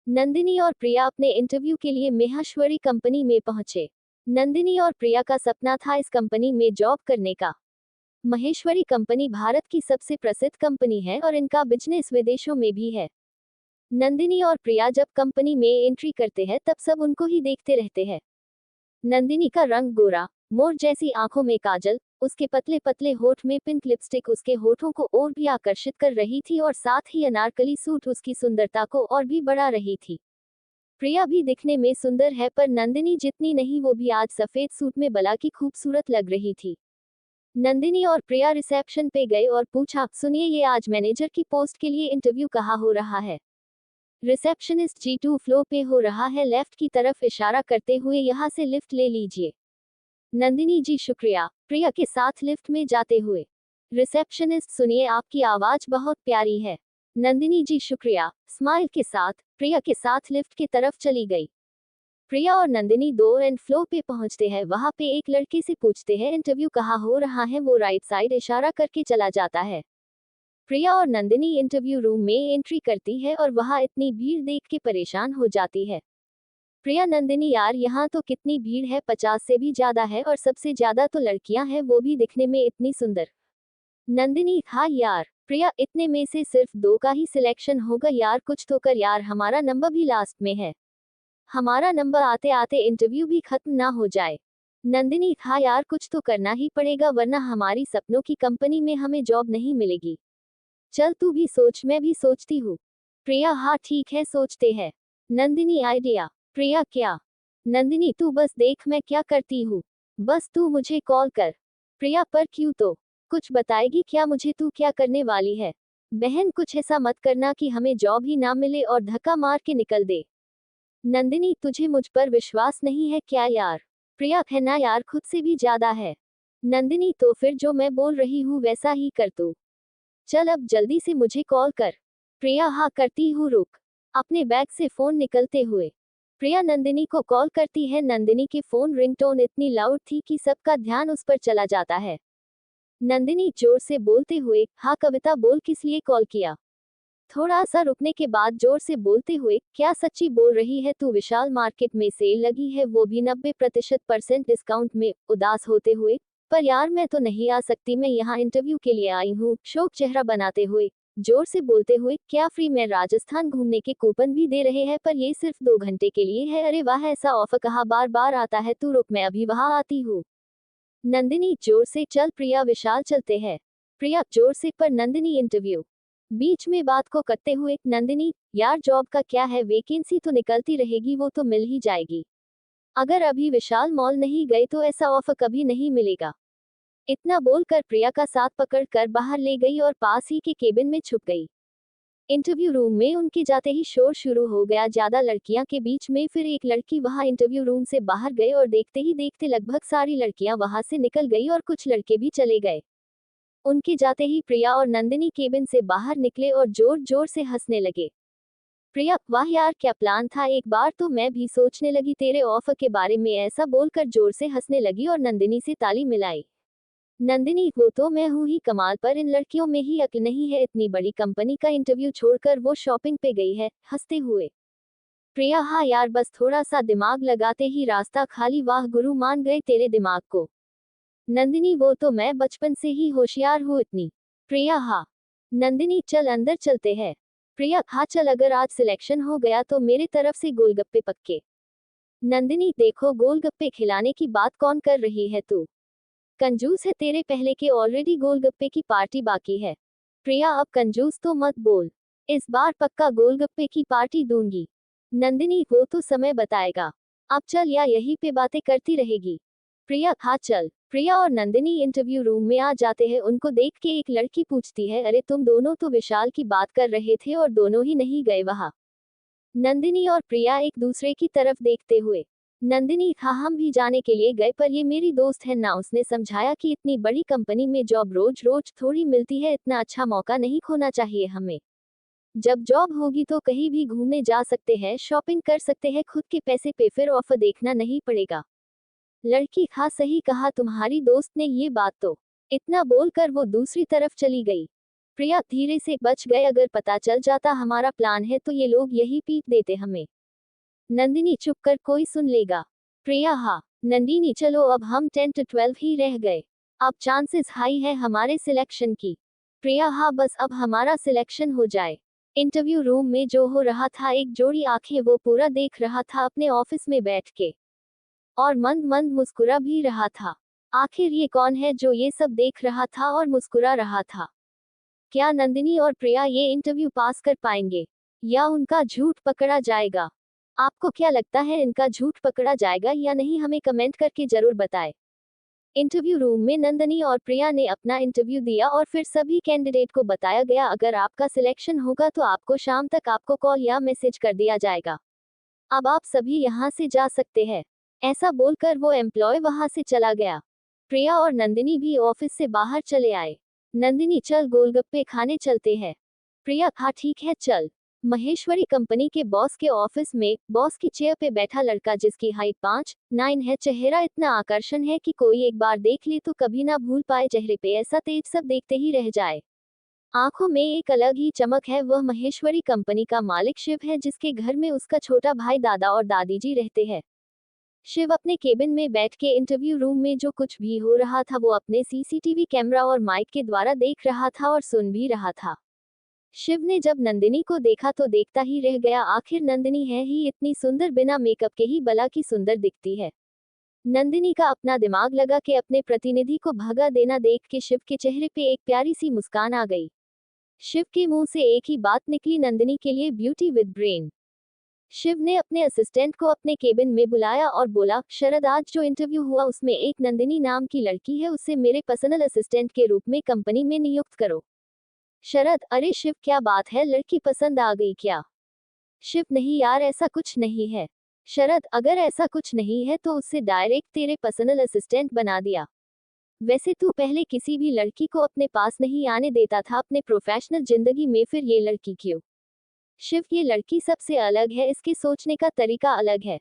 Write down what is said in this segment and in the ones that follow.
नंदिनी और प्रिया अपने इंटरव्यू के लिए माहेश्वरी कंपनी में पहुंचे। नंदिनी और प्रिया का सपना था इस कंपनी में जॉब करने का। माहेश्वरी कंपनी भारत की सबसे प्रसिद्ध कंपनी है और इनका बिजनेस विदेशों में भी है। नंदिनी और प्रिया जब कंपनी में एंट्री करते हैं तब सब उनको ही देखते रहते हैं। नंदिनी का रंग गोरा, मोर जैसी आंखों में काजल, उसके पतले पतले होठ में पिंक लिपस्टिक उसके होठों को और भी आकर्षित कर रही थी और साथ ही अनारकली सूट उसकी सुंदरता को और भी बढ़ा रही थी। प्रिया भी दिखने में सुंदर है पर नंदिनी जितनी नहीं, वो भी आज सफेद सूट में बला की खूबसूरत लग रही थी। नंदिनी और प्रिया रिसेप्शन पे गए और पूछा, सुनिए ये आज मैनेजर की पोस्ट के लिए इंटरव्यू कहाँ हो रहा है? रिसेप्शनिस्ट G2 फ्लोर पे हो रहा है, लेफ्ट की तरफ इशारा करते हुए, यहाँ से लिफ्ट ले लीजिए। नंदिनी जी शुक्रिया, प्रिया के साथ लिफ्ट में जाते हुए। रिसेप्शनिस्ट, सुनिए आपकी आवाज बहुत प्यारी है। नंदिनी जी शुक्रिया, स्माइल के साथ प्रिया के साथ लिफ्ट की तरफ चली गई। प्रिया और नंदिनी 2 एंड फ्लोर पे पहुंचते हैं। वहां पे एक लड़के से पूछते हैं इंटरव्यू कहाँ हो रहा है, वो राइट साइड इशारा करके चला जाता है। प्रिया और नंदिनी इंटरव्यू रूम में एंट्री करती है और वहां इतनी भीड़ देख के परेशान हो जाती है। प्रिया, नंदिनी यार यहाँ तो कितनी भीड़ है, 50 से भी ज्यादा है और सबसे ज्यादा तो लड़कियां हैं, वो भी दिखने में इतनी सुंदर। नंदिनी, हाँ यार। प्रिया, इतने में से सिर्फ 2 का ही सिलेक्शन होगा यार, कुछ तो कर यार, हमारा नंबर भी लास्ट में है। हमारा नंबर आते आते इंटरव्यू भी खत्म ना हो जाए। नंदिनी, हाँ यार कुछ तो करना ही पड़ेगा वरना हमारी सपनों की कंपनी में हमें जॉब नहीं मिलेगी। चल तू भी सोच, मैं भी सोचती हूँ। प्रिया, हाँ ठीक है सोचते हैं। नंदिनी, आइडिया। प्रिया, क्या? नंदिनी, तू बस देख मैं क्या करती हूँ, बस तू मुझे कॉल कर। प्रिया, पर क्यों? तो कुछ बताएगी क्या मुझे, तू क्या करने वाली है? बहन, कुछ ऐसा मत करना कि हमें जॉब ही ना मिले और धक्का मार के निकल दे। नंदिनी, तुझे मुझ पर विश्वास नहीं है क्या यार? प्रिया, है ना यार, खुद से भी ज्यादा है। नंदिनी, तो फिर जो मैं बोल रही हूँ वैसा ही कर तू। चल अब जल्दी से मुझे कॉल कर। प्रिया, हाँ करती हूँ, रुक। अपने बैग से फोन निकलते हुए प्रिया नंदिनी को कॉल करती है। नंदिनी की फोन रिंगटोन इतनी लाउड थी कि सबका ध्यान उस पर चला जाता है। नंदिनी जोर से बोलते हुए, हाँ कविता बोल, किस लिए कॉल किया? थोड़ा सा रुकने के बाद जोर से बोलते हुए, क्या सच्ची बोल रही है तू? विशाल मार्केट में सेल लगी है, वो भी 90% डिस्काउंट में। उदास होते हुए, पर यार मैं तो नहीं आ सकती, मैं यहाँ इंटरव्यू के लिए आई हूँ। शोक चेहरा बनाते हुए, जोर से बोलते हुए, क्या फ्री में राजस्थान घूमने के कूपन भी दे रहे हैं, पर ये सिर्फ 2 घंटे के लिए है। अरे वाह, ऐसा ऑफर कहाँ बार बार आता है, तू रुक मैं अभी वहाँ आती हूँ। नंदिनी जोर से, चल प्रिया विशाल चलते हैं। प्रिया जोर से, पर नंदिनी इंटरव्यू बीच में बात को करते हुए, नंदिनी यार जॉब का क्या है, वैकेंसी तो निकलती रहेगी, वो तो मिल ही जाएगी। अगर अभी विशाल मॉल नहीं गए तो ऐसा ऑफर कभी नहीं मिलेगा। इतना बोलकर प्रिया का साथ पकड़ कर बाहर ले गई और पास ही के केबिन में छुप गई। इंटरव्यू रूम में उनके जाते ही शोर शुरू हो गया, ज्यादा लड़कियां के बीच में फिर एक लड़की वहां इंटरव्यू रूम से बाहर गए और देखते ही देखते लगभग सारी लड़कियां वहां से निकल गई और कुछ लड़के भी चले गए। उनके जाते ही प्रिया और नंदिनी केबिन से बाहर निकले और जोर जोर से हंसने लगे। प्रिया, वाह यार क्या प्लान था, एक बार तो मैं भी सोचने लगी तेरे ऑफर के बारे में, ऐसा बोलकर जोर से हंसने लगी और नंदिनी से ताली मिलाई। नंदिनी, वो तो मैं हूँ ही कमाल, पर इन लड़कियों में ही अक्ल नहीं है, इतनी बड़ी कंपनी का इंटरव्यू छोड़कर वो शॉपिंग पे गई है, हंसते हुए। प्रिया, हाँ यार बस थोड़ा सा दिमाग लगाते ही रास्ता खाली, वाह गुरु मान गए तेरे दिमाग को। नंदिनी, वो तो मैं बचपन से ही होशियार हूँ इतनी। प्रिया, हाँ। नंदिनी, चल अंदर चलते हैं। प्रिया, हाँ चल, अगर आज सिलेक्शन हो गया तो मेरे तरफ से गोलगप्पे पक्के। नंदिनी, देखो गोलगप्पे खिलाने की बात कौन कर रही है तू? कंजूस है, तेरे पहले के ऑलरेडी गोलगप्पे की पार्टी बाकी है। प्रिया, अब कंजूस तो मत बोल, इस बार पक्का गोलगप्पे की पार्टी दूंगी। नंदिनी, वो तो समय बताएगा, अब चल या यहीं पे बातें करती रहेगी? प्रिया, हाँ चल। प्रिया और नंदिनी इंटरव्यू रूम में आ जाते हैं। उनको देख के एक लड़की पूछती है, अरे तुम दोनों तो विशाल की बात कर रहे थे और दोनों ही नहीं गए वहां? नंदिनी और प्रिया एक दूसरे की तरफ देखते हुए, नंदिनी, हाँ हम भी जाने के लिए गए, पर ये मेरी दोस्त है ना, उसने समझाया कि इतनी बड़ी कंपनी में जॉब रोज रोज थोड़ी मिलती है, इतना अच्छा मौका नहीं खोना चाहिए हमें। जब जॉब होगी तो कहीं भी घूमने जा सकते हैं, शॉपिंग कर सकते हैं खुद के पैसे पे, फिर ऑफर देखना नहीं पड़ेगा। लड़की, हाँ सही कहा तुम्हारी दोस्त ने ये बात तो। इतना बोलकर वो दूसरी तरफ चली गई। प्रिया धीरे से बच गए, अगर पता चल जाता हमारा प्लान है तो ये लोग यही पीट देते हमें। नंदिनी चुप कर, कोई सुन लेगा। प्रिया हाँ। नंदिनी चलो अब हम 10 to 12 ही रह गए, अब चांसेस हाई है हमारे सिलेक्शन की। प्रिया हाँ बस अब हमारा सिलेक्शन हो जाए। इंटरव्यू रूम में जो हो रहा था, एक जोड़ी आंखें वो पूरा देख रहा था अपने ऑफिस में बैठ के, और मंद मंद मुस्कुरा भी रहा था। आखिर ये कौन है जो ये सब देख रहा था और मुस्कुरा रहा था? क्या नंदिनी और प्रिया ये इंटरव्यू पास कर पाएंगे, या उनका झूठ पकड़ा जाएगा? आपको क्या लगता है, इनका झूठ पकड़ा जाएगा या नहीं? हमें कमेंट करके जरूर बताएं। इंटरव्यू रूम में नंदिनी और प्रिया ने अपना इंटरव्यू दिया और फिर सभी कैंडिडेट को बताया गया, अगर आपका सिलेक्शन होगा तो आपको शाम तक आपको कॉल या मैसेज कर दिया जाएगा। अब आप सभी यहाँ से जा सकते हैं। ऐसा बोलकर वो एम्प्लॉय वहां से चला गया। प्रिया और नंदिनी भी ऑफिस से बाहर चले आए। नंदिनी चल गोलगप्पे खाने चलते हैं। प्रिया हाँ ठीक है चल। महेश्वरी कंपनी के बॉस के ऑफिस में बॉस की चेयर पे बैठा लड़का, जिसकी हाइट 5'9" है, चेहरा इतना आकर्षण है कि कोई एक बार देख ले तो कभी ना भूल पाए, चेहरे पे ऐसा तेज सब देखते ही रह जाए। आंखों में एक अलग ही चमक है। वह महेश्वरी कंपनी का मालिक शिव है, जिसके घर में उसका छोटा भाई, दादा और दादी जी रहते हैं। शिव अपने केबिन में बैठ के इंटरव्यू रूम में जो कुछ भी हो रहा था वो अपने सीसीटीवी कैमरा और माइक के द्वारा देख रहा था और सुन भी रहा था। शिव ने जब नंदिनी को देखा तो देखता ही रह गया, आखिर नंदिनी है ही इतनी सुंदर, बिना मेकअप के ही भला की सुंदर दिखती है। नंदिनी का अपना दिमाग लगा के अपने प्रतिनिधि को भगा देना देख के शिव के चेहरे पे एक प्यारी सी मुस्कान आ गई। शिव के मुंह से एक ही बात निकली, नंदिनी के लिए ब्यूटी विद ब्रेन। शिव ने अपने असिस्टेंट को अपने केबिन में बुलाया और बोला, शरद आज जो इंटरव्यू हुआ उसमें एक नंदिनी नाम की लड़की है, उसे मेरे पर्सनल असिस्टेंट के रूप में कंपनी में नियुक्त करो। शरद अरे शिव क्या बात है, लड़की पसंद आ गई क्या? शिव नहीं यार ऐसा कुछ नहीं है। शरद अगर ऐसा कुछ नहीं है तो उससे डायरेक्ट तेरे पर्सनल असिस्टेंट बना दिया। वैसे तू पहले किसी भी लड़की को अपने पास नहीं आने देता था अपने प्रोफेशनल जिंदगी में, फिर ये लड़की क्यों? शिव ये लड़की सबसे अलग है, इसके सोचने का तरीका अलग है।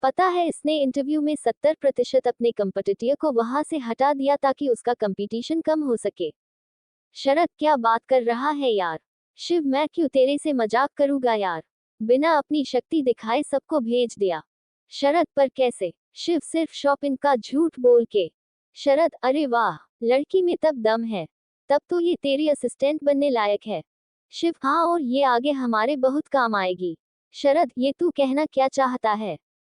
पता है इसने इंटरव्यू में 70% अपने कंपटीटर को वहां से हटा दिया ताकि उसका कंपटीशन कम हो सके। शरद क्या बात कर रहा है यार? शिव मैं क्यों तेरे से मजाक करूंगा यार, बिना अपनी शक्ति दिखाए सबको भेज दिया। शरद पर कैसे? शिव सिर्फ शॉपिंग का झूठ बोल के। शरद अरे वाह, लड़की में तब दम है, तब तो ये तेरी असिस्टेंट बनने लायक है। शिव हाँ, और ये आगे हमारे बहुत काम आएगी। शरद ये तू कहना क्या चाहता है?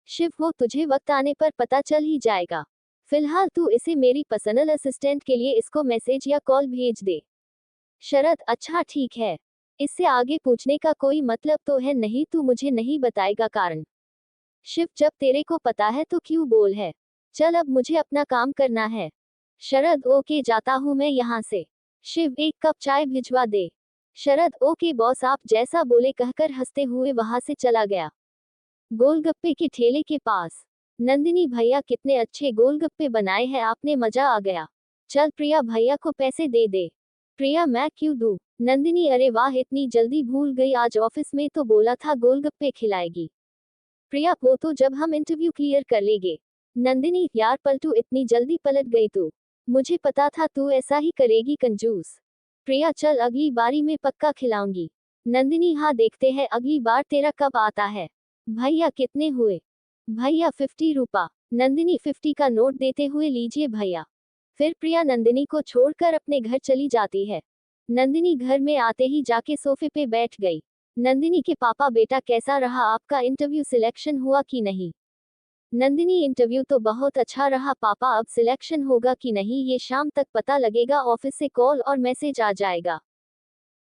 शिव वो तुझे वक्त आने पर पता चल ही जाएगा, फिलहाल तू इसे मेरी पर्सनल असिस्टेंट के लिए इसको मैसेज या कॉल भेज दे। शरद अच्छा ठीक है, इससे आगे पूछने का कोई मतलब तो है नहीं, तू मुझे नहीं बताएगा कारण? शिव जब तेरे को पता है तो क्यों बोल है, चल अब मुझे अपना काम करना है। शरद ओके जाता हूँ मैं यहाँ से। शिव एक कप चाय भिजवा दे। शरद ओके बॉस आप जैसा बोले कहकर हंसते हुए वहां से चला गया। गोलगप्पे के ठेले के पास नंदिनी भैया कितने अच्छे गोलगप्पे बनाए हैं आपने, मजा आ गया, चल प्रिया भैया को पैसे दे दे। प्रिया मैं क्यों दूं? नंदिनी अरे वाह इतनी जल्दी भूल गई, आज ऑफिस में तो बोला था गोलगप्पे खिलाएगी। प्रिया वो तो जब हम इंटरव्यू क्लियर कर लेंगे। नंदिनी यार पलटू इतनी जल्दी पलट गई तू, मुझे पता था तू ऐसा ही करेगी कंजूस। प्रिया चल अगली बारी में पक्का खिलाऊंगी। नंदिनी हाँ देखते हैं अगली बार तेरा कब आता है। भैया कितने हुए? भैया 50 रुपया। नंदिनी 50 का नोट देते हुए लीजिए भैया। फिर प्रिया नंदिनी को छोड़कर अपने घर चली जाती है। नंदिनी घर में आते ही जाके सोफे पे बैठ गई। नंदिनी के पापा बेटा कैसा रहा आपका इंटरव्यू, सिलेक्शन हुआ कि नहीं? नंदिनी इंटरव्यू तो बहुत अच्छा रहा पापा, अब सिलेक्शन होगा कि नहीं ये शाम तक पता लगेगा, ऑफिस से कॉल और मैसेज आ जाएगा।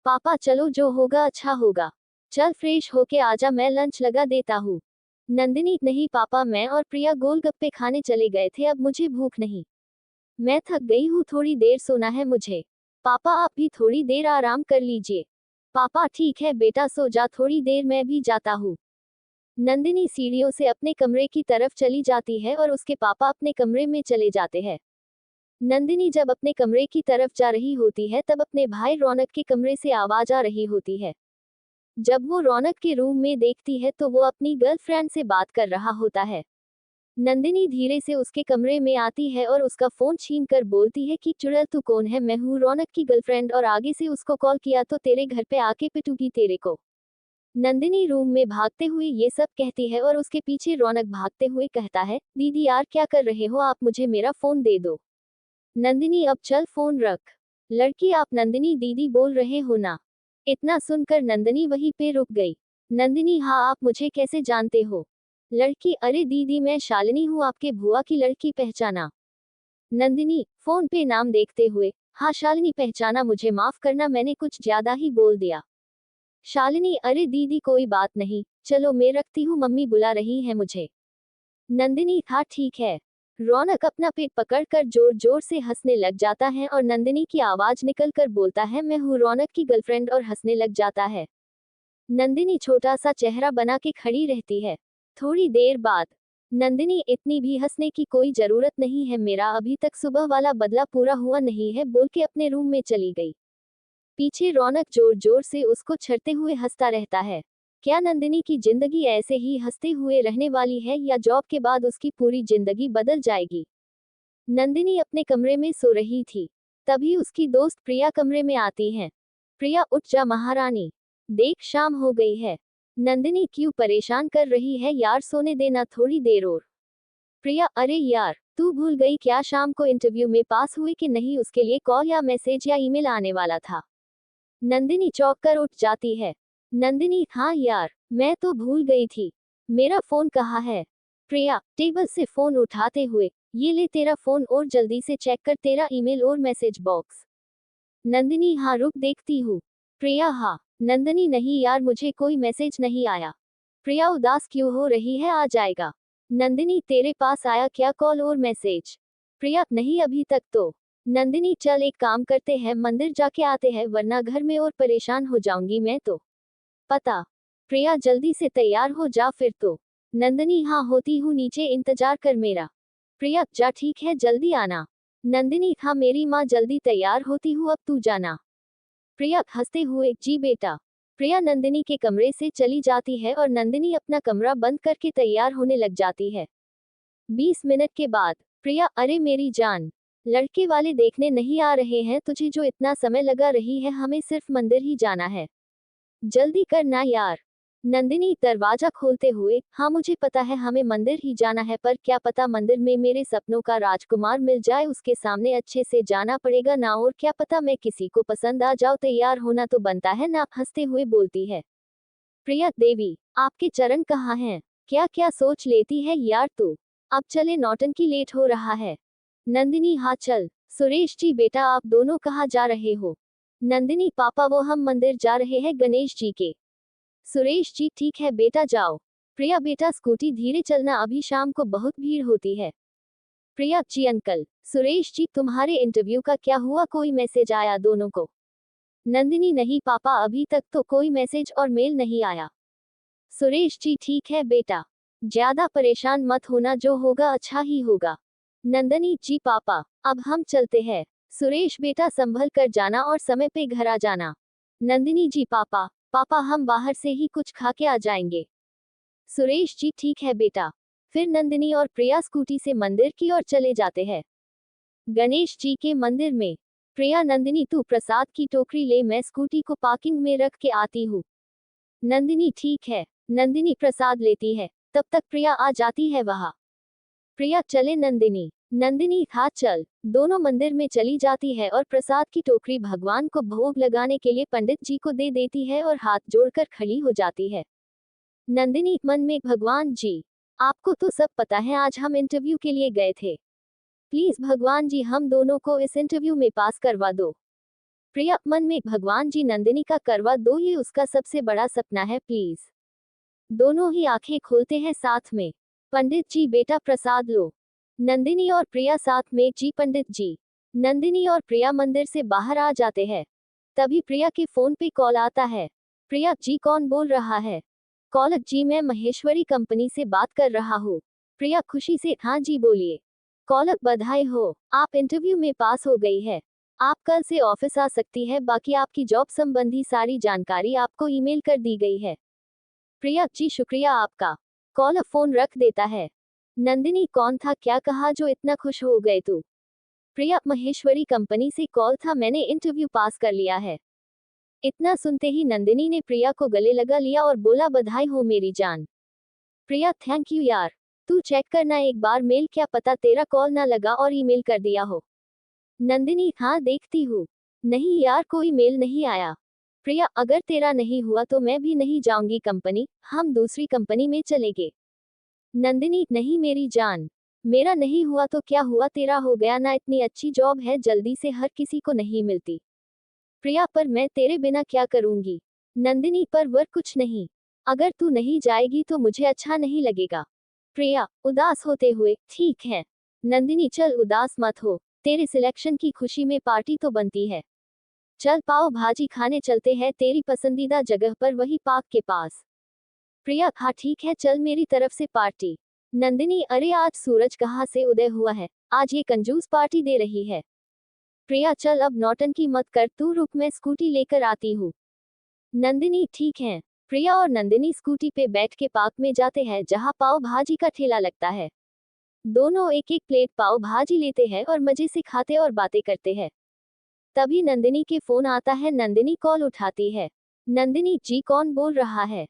पापा चलो जो होगा अच्छा होगा, चल फ्रेश होके आजा मैं लंच लगा देता हूँ। नंदिनी नहीं पापा मैं और प्रिया गोलगप्पे खाने चले गए थे, अब मुझे भूख नहीं, मैं थक गई हूँ, थोड़ी देर सोना है मुझे। पापा आप भी थोड़ी देर आराम कर लीजिए। पापा ठीक है बेटा सो जा, थोड़ी देर मैं भी जाता हूँ। नंदिनी सीढ़ियों से अपने कमरे की तरफ चली जाती है और उसके पापा अपने कमरे में चले जाते हैं। नंदिनी जब अपने कमरे की तरफ जा रही होती है तब अपने भाई रौनक के कमरे से आवाज आ रही होती है। जब वो रौनक के रूम में देखती है तो वो अपनी गर्लफ्रेंड से बात कर रहा होता है। नंदिनी धीरे से उसके कमरे में आती है और उसका फोन छीन कर बोलती है कि चुड़ैल तू कौन है, मैं हूँ रौनक की गर्लफ्रेंड और आगे से उसको कॉल किया तो तेरे घर पे आके पिटूगी तेरे को। नंदिनी रूम में भागते हुए ये सब कहती है और उसके पीछे रौनक भागते हुए कहता है, दीदी यार क्या कर रहे हो आप, मुझे मेरा फोन दे दो। नंदिनी अब चल फोन रख। लड़की आप नंदिनी दीदी बोल रहे हो ना। इतना सुनकर नंदिनी वहीं पे रुक गई। नंदिनी हाँ आप मुझे कैसे जानते हो। लड़की अरे दीदी मैं शालिनी हूँ आपके बुआ की लड़की, पहचाना। नंदिनी फोन पे नाम देखते हुए, हाँ शालिनी पहचाना, मुझे माफ करना मैंने कुछ ज्यादा ही बोल दिया। शालिनी अरे दीदी कोई बात नहीं, चलो मैं रखती हूँ मम्मी बुला रही है मुझे। नंदिनी हाँ ठीक है। रौनक अपना पेट पकड़कर जोर जोर से हंसने लग जाता है और नंदिनी की आवाज निकलकर बोलता है मैं हूँ रौनक की गर्लफ्रेंड और हंसने लग जाता है। नंदिनी छोटा सा चेहरा बना के खड़ी रहती है। थोड़ी देर बाद नंदिनी इतनी भी हंसने की कोई जरूरत नहीं है, मेरा अभी तक सुबह वाला बदला पूरा हुआ नहीं है बोल के अपने रूम में चली गई। पीछे रौनक जोर जोर से उसको छेड़ते हुए हंसता रहता है। क्या नंदिनी की जिंदगी ऐसे ही हंसते हुए रहने वाली है या जॉब के बाद उसकी पूरी जिंदगी बदल जाएगी। नंदिनी अपने कमरे में सो रही थी, तभी उसकी दोस्त प्रिया कमरे में आती है। प्रिया उठ जा महारानी, देख शाम हो गई है। नंदिनी क्यों परेशान कर रही है यार, सोने देना थोड़ी देर और। प्रिया अरे यार तू भूल गई क्या शाम को इंटरव्यू में पास हुए कि नहीं, उसके लिए कॉल या मैसेज या ईमेल आने वाला था। नंदिनी चौंक कर उठ जाती है। नंदिनी हाँ यार मैं तो भूल गई थी, मेरा फोन कहाँ है। प्रिया टेबल से फोन उठाते हुए, ये ले तेरा फोन और जल्दी से चेक कर तेरा ईमेल और मैसेज बॉक्स। नंदिनी हाँ रुक देखती हूँ। प्रिया हाँ। नंदिनी नहीं यार मुझे कोई मैसेज नहीं आया। प्रिया उदास क्यों हो रही है, आ जाएगा। नंदिनी तेरे पास आया क्या कॉल और मैसेज। प्रिया नहीं अभी तक तो। नंदिनी चल एक काम करते हैं मंदिर जाके आते हैं वरना घर में और परेशान हो जाऊंगी मैं तो। पता। प्रिया जल्दी से तैयार हो जा फिर तो। नंदिनी हाँ होती हूँ, नीचे इंतजार कर मेरा। प्रिया जा ठीक है जल्दी आना। नंदिनी हाँ मेरी माँ जल्दी तैयार होती हूँ अब तू जाना। प्रिया हंसते हुए जी बेटा। प्रिया नंदिनी के कमरे से चली जाती है और नंदिनी अपना कमरा बंद करके तैयार होने लग जाती है। 20 मिनट के बाद प्रिया अरे मेरी जान, लड़के वाले देखने नहीं आ रहे हैं तुझे, जो इतना समय लगा रही है, हमें सिर्फ मंदिर ही जाना है, जल्दी करना यार। नंदिनी दरवाजा खोलते हुए हाँ मुझे पता है हमें मंदिर ही जाना है, पर क्या पता मंदिर में मेरे सपनों का राजकुमार मिल जाए, उसके सामने अच्छे से जाना पड़ेगा ना, और क्या पता मैं किसी को पसंद आ जाओ, तैयार होना तो बनता है ना, हंसते हुए बोलती है। प्रिया देवी आपके चरण कहाँ हैं, क्या क्या सोच लेती है यार तू। अब चले नौटंकी लेट हो रहा है। नंदिनी हाँ चल। सुरेश जी बेटा आप दोनों कहाँ जा रहे हो। नंदिनी पापा वो हम मंदिर जा रहे हैं गणेश जी के। सुरेश जी ठीक है बेटा जाओ। प्रिया बेटा स्कूटी धीरे चलना, अभी शाम को बहुत भीड़ होती है। प्रिया जी अंकल। सुरेश जी तुम्हारे इंटरव्यू का क्या हुआ, कोई मैसेज आया दोनों को। नंदिनी नहीं पापा अभी तक तो कोई मैसेज और मेल नहीं आया। सुरेश जी ठीक है बेटा, ज्यादा परेशान मत होना, जो होगा अच्छा ही होगा। नंदिनी जी पापा अब हम चलते हैं। सुरेश बेटा संभल कर जाना और समय पे घर आ जाना। नंदिनी जी पापा पापा हम बाहर से ही कुछ खा के आ जाएंगे। सुरेश जी ठीक है बेटा। फिर नंदिनी और प्रिया स्कूटी से मंदिर की ओर चले जाते हैं। गणेश जी के मंदिर में प्रिया नंदिनी तू प्रसाद की टोकरी ले, मैं स्कूटी को पार्किंग में रख के आती हूँ। नंदिनी ठीक है। नंदिनी प्रसाद लेती है, तब तक प्रिया आ जाती है वहां। प्रिया चले नंदिनी। नंदिनी हाँ चल। दोनों मंदिर में चली जाती है और प्रसाद की टोकरी भगवान को भोग लगाने के लिए पंडित जी को दे देती है और हाथ जोड़कर खड़ी हो जाती है। नंदिनी मन में भगवान जी आपको तो सब पता है, आज हम इंटरव्यू के लिए गए थे, प्लीज भगवान जी हम दोनों को इस इंटरव्यू में पास करवा दो। प्रिया मन में भगवान जी नंदिनी का करवा दो, ये उसका सबसे बड़ा सपना है प्लीज। दोनों ही आंखें खोलते हैं साथ में। पंडित जी बेटा प्रसाद लो। नंदिनी और प्रिया साथ में जी पंडित जी। नंदिनी और प्रिया मंदिर से बाहर आ जाते हैं। तभी प्रिया के फोन पे कॉल आता है। प्रिया जी कौन बोल रहा है। कॉलर जी मैं महेश्वरी कंपनी से बात कर रहा हूँ। प्रिया खुशी से हाँ जी बोलिए। कॉलर बधाई हो, आप इंटरव्यू में पास हो गई है, आप कल से ऑफिस आ सकती है, बाकी आपकी जॉब संबंधी सारी जानकारी आपको ईमेल कर दी गई है। प्रिया जी शुक्रिया आपका। कॉलर फोन रख देता है। नंदिनी कौन था, क्या कहा जो इतना खुश हो गए तू? प्रिया महेश्वरी कंपनी से कॉल था, मैंने इंटरव्यू पास कर लिया है। इतना सुनते ही नंदिनी ने प्रिया को गले लगा लिया और बोला बधाई हो मेरी जान। प्रिया थैंक यू यार। तू चेक करना एक बार मेल, क्या पता तेरा कॉल ना लगा और ईमेल कर दिया हो। नंदिनी हाँ देखती हूँ। नहीं यार कोई मेल नहीं आया। प्रिया अगर तेरा नहीं हुआ तो मैं भी नहीं जाऊंगी कंपनी, हम दूसरी कंपनी में चलेंगे। नंदिनी नहीं मेरी जान, मेरा नहीं हुआ तो क्या हुआ, तेरा हो गया ना, इतनी अच्छी जॉब है जल्दी से हर किसी को नहीं मिलती। प्रिया पर मैं तेरे बिना क्या करूंगी। नंदिनी पर वर कुछ नहीं, अगर तू नहीं जाएगी तो मुझे अच्छा नहीं लगेगा। प्रिया उदास होते हुए ठीक है। नंदिनी चल उदास मत हो, तेरे सिलेक्शन की खुशी में पार्टी तो बनती है। चल पाव भाजी खाने चलते हैं तेरी पसंदीदा जगह पर, वही पार्क के पास। प्रिया हाँ ठीक है चल, मेरी तरफ से पार्टी। नंदिनी अरे आज सूरज कहाँ से उदय हुआ है, आज ये कंजूस पार्टी दे रही है। प्रिया चल अब नौटंकी मत कर, तू रुक मैं स्कूटी लेकर आती हूँ। नंदिनी ठीक है। प्रिया और नंदिनी स्कूटी पे बैठ के पार्क में जाते हैं जहाँ पाव भाजी का ठेला लगता है। दोनों एक एक प्लेट पाव भाजी लेते हैं और मजे से खाते और बातें करते हैं। तभी नंदिनी के फोन आता है, नंदिनी कॉल उठाती है। नंदिनी जी कौन बोल रहा है?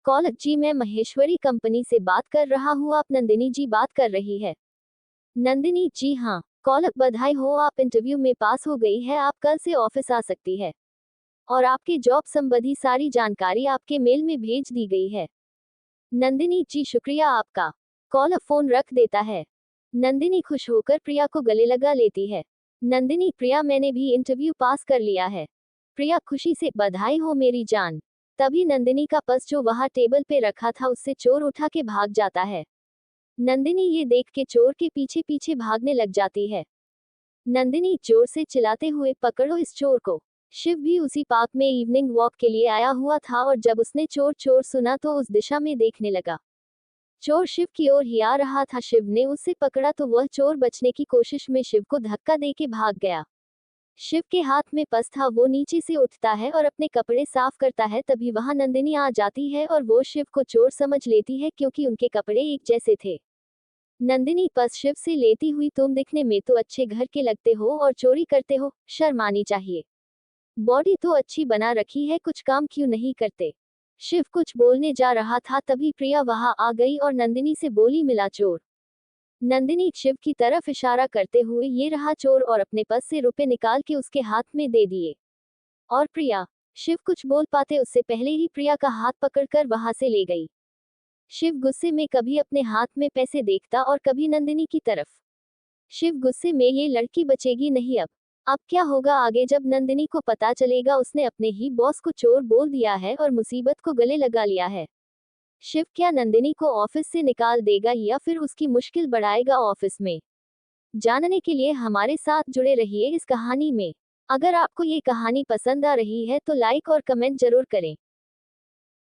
कॉल जी मैं महेश्वरी कंपनी से बात कर रहा हूँ, आप? नंदिनी जी बात कर रही है। नंदिनी जी हाँ। कॉल बधाई हो, आप इंटरव्यू में पास हो गई है, आप कल से ऑफिस आ सकती है और आपके जॉब संबंधी सारी जानकारी आपके मेल में भेज दी गई है। नंदिनी जी शुक्रिया आपका। कॉल फोन रख देता है। नंदिनी खुश होकर प्रिया को गले लगा लेती है। नंदिनी प्रिया मैंने भी इंटरव्यू पास कर लिया है। प्रिया खुशी से बधाई हो मेरी जान। तभी नंदिनी का पर्स जो वहां टेबल पे रखा था उससे चोर उठा के भाग जाता है। नंदिनी ये देख के चोर के पीछे पीछे भागने लग जाती है। नंदिनी जोर से चिल्लाते हुए पकड़ो इस चोर को। शिव भी उसी पार्क में इवनिंग वॉक के लिए आया हुआ था और जब उसने चोर चोर सुना तो उस दिशा में देखने लगा। चोर शिव की ओर ही आ रहा था, शिव ने उसे पकड़ा तो वह चोर बचने की कोशिश में शिव को धक्का दे के भाग गया। शिव के हाथ में पर्स था, वो नीचे से उठता है और अपने कपड़े साफ करता है, तभी वहां नंदिनी आ जाती है और वो शिव को चोर समझ लेती है क्योंकि उनके कपड़े एक जैसे थे। नंदिनी पर्स शिव से लेती हुई तुम दिखने में तो अच्छे घर के लगते हो और चोरी करते हो, शर्म आनी चाहिए। बॉडी तो अच्छी बना रखी है, कुछ काम क्यों नहीं करते? शिव कुछ बोलने जा रहा था तभी प्रिया वहां आ गई और नंदिनी से बोली मिला चोर। नंदिनी शिव की तरफ इशारा करते हुए ये रहा चोर और अपने पर्स से रुपए निकाल के उसके हाथ में दे दिए। और प्रिया, शिव कुछ बोल पाते उससे पहले ही प्रिया का हाथ पकड़कर वहां से ले गई। शिव गुस्से में कभी अपने हाथ में पैसे देखता और कभी नंदिनी की तरफ। शिव गुस्से में ये लड़की बचेगी नहीं अब क्या होगा आगे जब नंदिनी को पता चलेगा उसने अपने ही बॉस को चोर बोल दिया है और मुसीबत को गले लगा लिया है। शिव क्या नंदिनी को ऑफिस से निकाल देगा या फिर उसकी मुश्किल बढ़ाएगा ऑफिस में? जानने के लिए हमारे साथ जुड़े रहिए इस कहानी में। अगर आपको ये कहानी पसंद आ रही है तो लाइक और कमेंट जरूर करें।